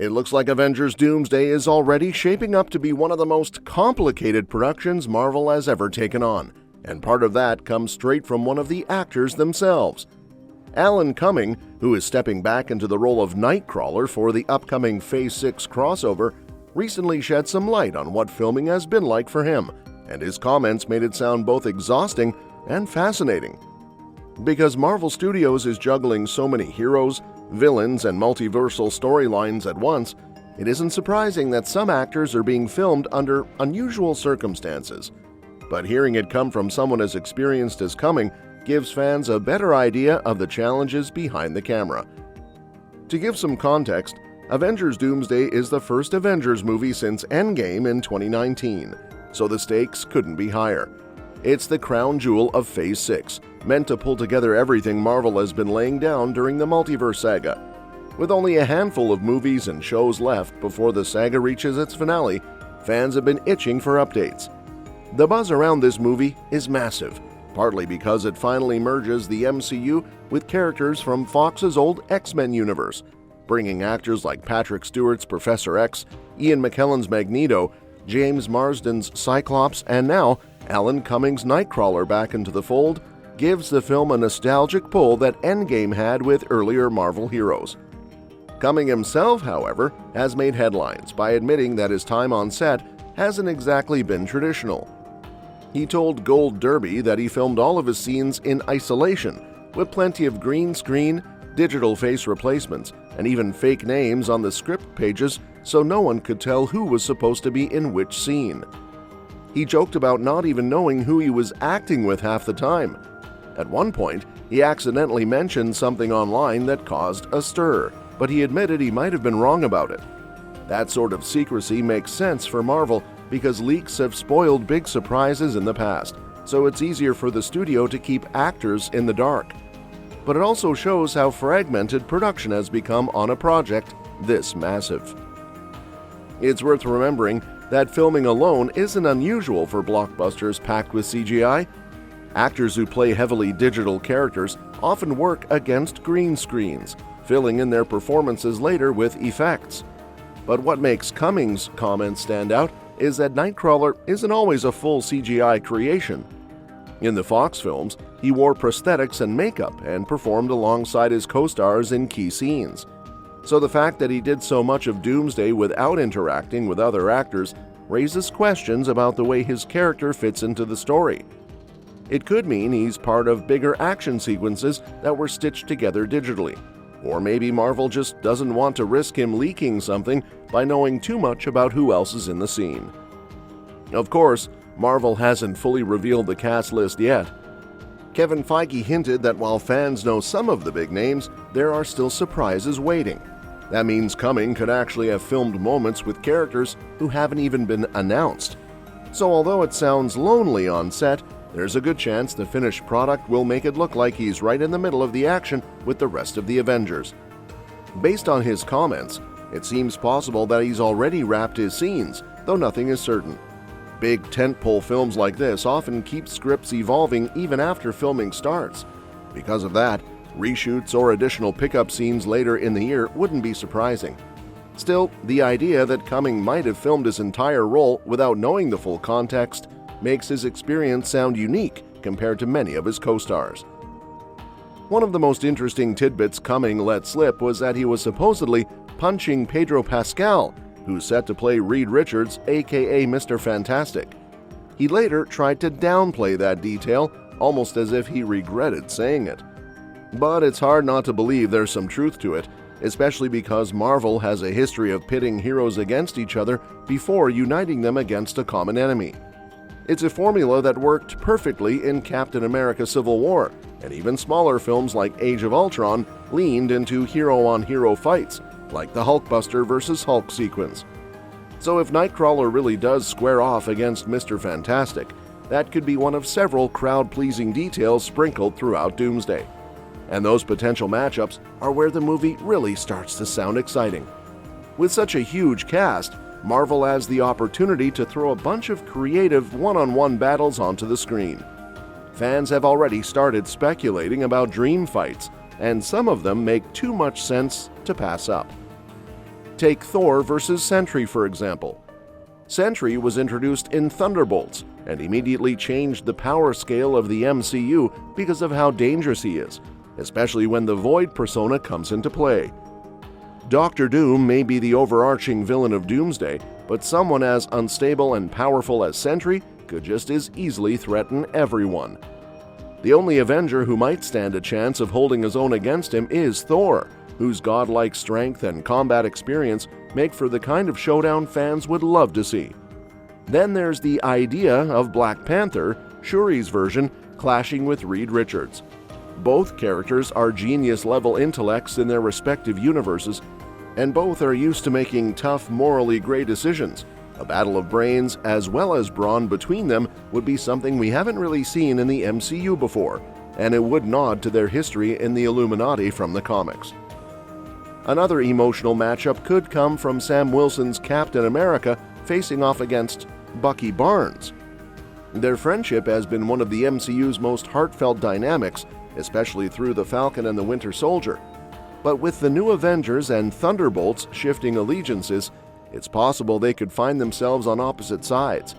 It looks like Avengers Doomsday is already shaping up to be one of the most complicated productions Marvel has ever taken on, and part of that comes straight from one of the actors themselves. Alan Cumming, who is stepping back into the role of Nightcrawler for the upcoming Phase 6 crossover, recently shed some light on what filming has been like for him, and his comments made it sound both exhausting and fascinating. Because Marvel Studios is juggling so many heroes, villains, and multiversal storylines at once, it isn't surprising that some actors are being filmed under unusual circumstances. But hearing it come from someone as experienced as Cumming gives fans a better idea of the challenges behind the camera. To give some context, Avengers Doomsday is the first Avengers movie since Endgame in 2019, so the stakes couldn't be higher. It's the crown jewel of Phase 6, meant to pull together everything Marvel has been laying down during the multiverse saga. With only a handful of movies and shows left before the saga reaches its finale, fans have been itching for updates. The buzz around this movie is massive, partly because it finally merges the MCU with characters from Fox's old X-Men universe, bringing actors like Patrick Stewart's Professor X, Ian McKellen's Magneto, James Marsden's Cyclops, and now Alan Cumming's Nightcrawler back into the fold gives the film a nostalgic pull that Endgame had with earlier Marvel heroes. Cumming himself, however, has made headlines by admitting that his time on set hasn't exactly been traditional. He told Gold Derby that he filmed all of his scenes in isolation, with plenty of green screen, digital face replacements, and even fake names on the script pages so no one could tell who was supposed to be in which scene. He joked about not even knowing who he was acting with half the time. At one point, he accidentally mentioned something online that caused a stir, but he admitted he might have been wrong about it. That sort of secrecy makes sense for Marvel because leaks have spoiled big surprises in the past, so it's easier for the studio to keep actors in the dark. But it also shows how fragmented production has become on a project this massive. It's worth remembering that filming alone isn't unusual for blockbusters packed with CGI. Actors who play heavily digital characters often work against green screens, filling in their performances later with effects. But what makes Cumming's comments stand out is that Nightcrawler isn't always a full CGI creation. In the Fox films, he wore prosthetics and makeup and performed alongside his co-stars in key scenes. So the fact that he did so much of Doomsday without interacting with other actors raises questions about the way his character fits into the story. It could mean he's part of bigger action sequences that were stitched together digitally. Or maybe Marvel just doesn't want to risk him leaking something by knowing too much about who else is in the scene. Of course, Marvel hasn't fully revealed the cast list yet. Kevin Feige hinted that while fans know some of the big names, there are still surprises waiting. That means Cumming could actually have filmed moments with characters who haven't even been announced. So although it sounds lonely on set, there's a good chance the finished product will make it look like he's right in the middle of the action with the rest of the Avengers. Based on his comments, it seems possible that he's already wrapped his scenes, though nothing is certain. Big tentpole films like this often keep scripts evolving even after filming starts. Because of that, reshoots or additional pickup scenes later in the year wouldn't be surprising. Still, the idea that Cumming might have filmed his entire role without knowing the full context makes his experience sound unique compared to many of his co-stars. One of the most interesting tidbits Cumming let slip was that he was supposedly punching Pedro Pascal, who's set to play Reed Richards, aka Mr. Fantastic. He later tried to downplay that detail, almost as if he regretted saying it. But it's hard not to believe there's some truth to it, especially because Marvel has a history of pitting heroes against each other before uniting them against a common enemy. It's a formula that worked perfectly in Captain America: Civil War, and even smaller films like Age of Ultron leaned into hero-on-hero fights, like the Hulkbuster vs. Hulk sequence. So if Nightcrawler really does square off against Mr. Fantastic, that could be one of several crowd-pleasing details sprinkled throughout Doomsday. And those potential matchups are where the movie really starts to sound exciting. With such a huge cast, Marvel has the opportunity to throw a bunch of creative one-on-one battles onto the screen. Fans have already started speculating about dream fights, and some of them make too much sense to pass up. Take Thor vs. Sentry, for example. Sentry was introduced in Thunderbolts and immediately changed the power scale of the MCU because of how dangerous he is, especially when the Void persona comes into play. Doctor Doom may be the overarching villain of Doomsday, but someone as unstable and powerful as Sentry could just as easily threaten everyone. The only Avenger who might stand a chance of holding his own against him is Thor, whose godlike strength and combat experience make for the kind of showdown fans would love to see. Then there's the idea of Black Panther, Shuri's version, clashing with Reed Richards. Both characters are genius-level intellects in their respective universes, and both are used to making tough, morally gray decisions. A battle of brains as well as brawn between them would be something we haven't really seen in the MCU before, and it would nod to their history in the Illuminati from the comics. Another emotional matchup could come from Sam Wilson's Captain America facing off against Bucky Barnes. Their friendship has been one of the MCU's most heartfelt dynamics, especially through the Falcon and the Winter Soldier. But with the new Avengers and Thunderbolts shifting allegiances, it's possible they could find themselves on opposite sides.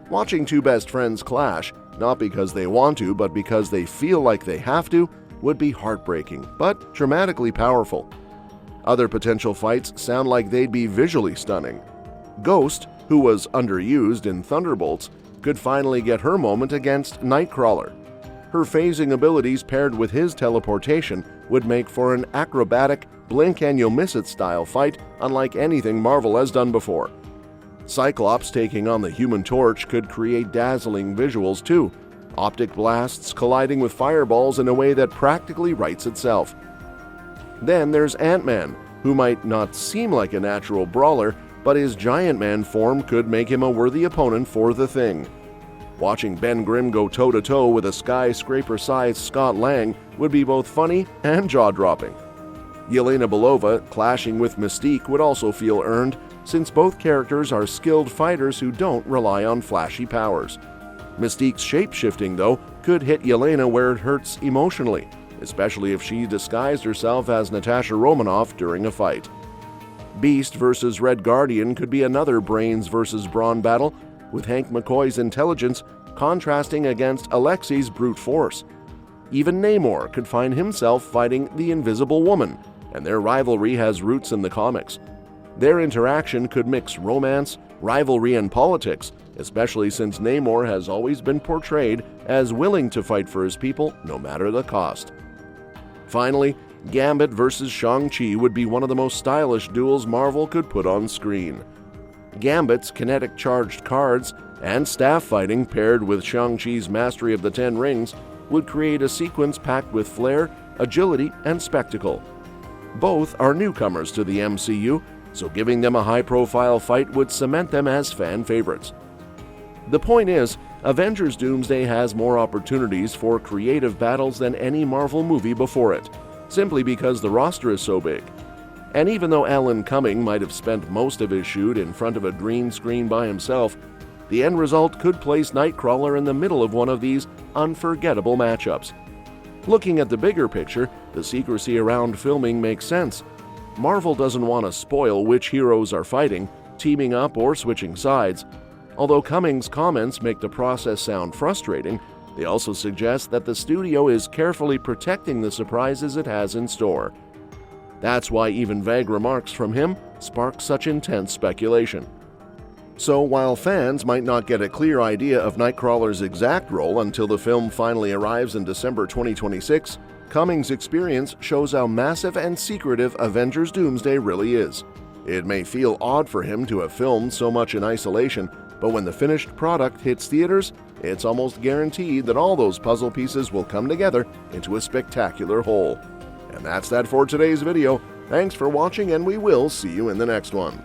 Watching two best friends clash, not because they want to, but because they feel like they have to, would be heartbreaking, but dramatically powerful. Other potential fights sound like they'd be visually stunning. Ghost, who was underused in Thunderbolts, could finally get her moment against Nightcrawler. Her phasing abilities paired with his teleportation would make for an acrobatic, blink-and-you'll-miss-it style fight unlike anything Marvel has done before. Cyclops taking on the Human Torch could create dazzling visuals too, optic blasts colliding with fireballs in a way that practically writes itself. Then there's Ant-Man, who might not seem like a natural brawler, but his Giant Man form could make him a worthy opponent for the Thing. Watching Ben Grimm go toe-to-toe with a skyscraper-sized Scott Lang would be both funny and jaw-dropping. Yelena Belova clashing with Mystique would also feel earned, since both characters are skilled fighters who don't rely on flashy powers. Mystique's shape-shifting, though, could hit Yelena where it hurts emotionally, especially if she disguised herself as Natasha Romanoff during a fight. Beast vs. Red Guardian could be another brains versus brawn battle, with Hank McCoy's intelligence contrasting against Alexi's brute force. Even Namor could find himself fighting the Invisible Woman, and their rivalry has roots in the comics. Their interaction could mix romance, rivalry, and politics, especially since Namor has always been portrayed as willing to fight for his people no matter the cost. Finally, Gambit vs. Shang-Chi would be one of the most stylish duels Marvel could put on screen. Gambit's kinetic-charged cards and staff fighting paired with Shang-Chi's mastery of the Ten Rings would create a sequence packed with flair, agility, and spectacle. Both are newcomers to the MCU, so giving them a high-profile fight would cement them as fan favorites. The point is, Avengers Doomsday has more opportunities for creative battles than any Marvel movie before it, simply because the roster is so big. And even though Alan Cumming might have spent most of his shoot in front of a green screen by himself, the end result could place Nightcrawler in the middle of one of these unforgettable matchups. Looking at the bigger picture, the secrecy around filming makes sense. Marvel doesn't want to spoil which heroes are fighting, teaming up, or switching sides. Although Cummings' comments make the process sound frustrating, they also suggest that the studio is carefully protecting the surprises it has in store. That's why even vague remarks from him spark such intense speculation. So while fans might not get a clear idea of Nightcrawler's exact role until the film finally arrives in December 2026, Cummings' experience shows how massive and secretive Avengers Doomsday really is. It may feel odd for him to have filmed so much in isolation, but when the finished product hits theaters, it's almost guaranteed that all those puzzle pieces will come together into a spectacular whole. And that's that for today's video. Thanks for watching, and we will see you in the next one.